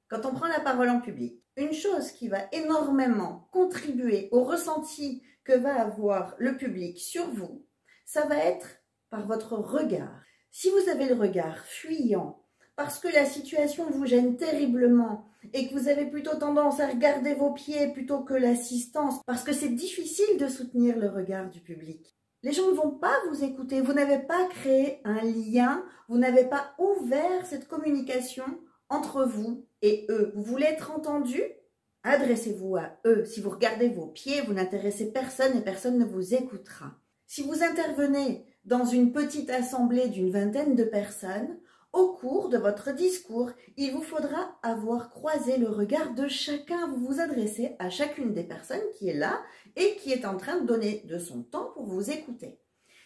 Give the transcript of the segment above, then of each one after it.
Quand on prend la parole en public, une chose qui va énormément contribuer au ressenti que va avoir le public sur vous, ça va être par votre regard. Si vous avez le regard fuyant, parce que la situation vous gêne terriblement et que vous avez plutôt tendance à regarder vos pieds plutôt que l'assistance, parce que c'est difficile de soutenir le regard du public. Les gens ne vont pas vous écouter, vous n'avez pas créé un lien, vous n'avez pas ouvert cette communication entre vous et eux. Vous voulez être entendu? Adressez-vous à eux. Si vous regardez vos pieds, vous n'intéressez personne et personne ne vous écoutera. Si vous intervenez dans une petite assemblée d'une vingtaine de personnes, au cours de votre discours, il vous faudra avoir croisé le regard de chacun. Vous vous adressez à chacune des personnes qui est là et qui est en train de donner de son temps pour vous écouter.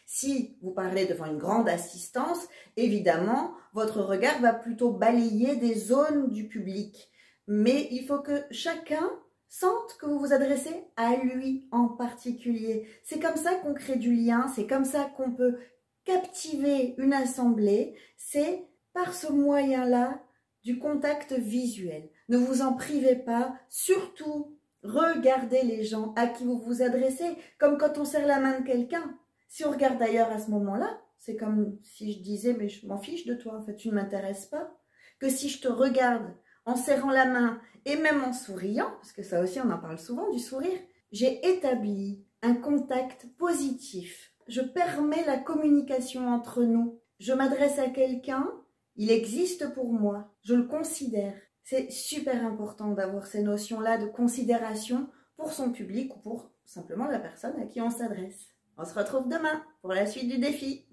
Si vous parlez devant une grande assistance, évidemment, votre regard va plutôt balayer des zones du public. Mais il faut que chacun sente que vous vous adressez à lui en particulier. C'est comme ça qu'on crée du lien, c'est comme ça qu'on peut captiver une assemblée, c'est par ce moyen-là du contact visuel. Ne vous en privez pas, surtout regardez les gens à qui vous vous adressez, comme quand on serre la main de quelqu'un. Si on regarde ailleurs à ce moment-là, c'est comme si je disais « mais je m'en fiche de toi, en fait, tu ne m'intéresses pas ». Que si je te regarde en serrant la main et même en souriant, parce que ça aussi on en parle souvent du sourire, j'ai établi un contact positif. Je permets la communication entre nous. Je m'adresse à quelqu'un, il existe pour moi, je le considère. C'est super important d'avoir ces notions-là de considération pour son public ou pour simplement la personne à qui on s'adresse. On se retrouve demain pour la suite du défi.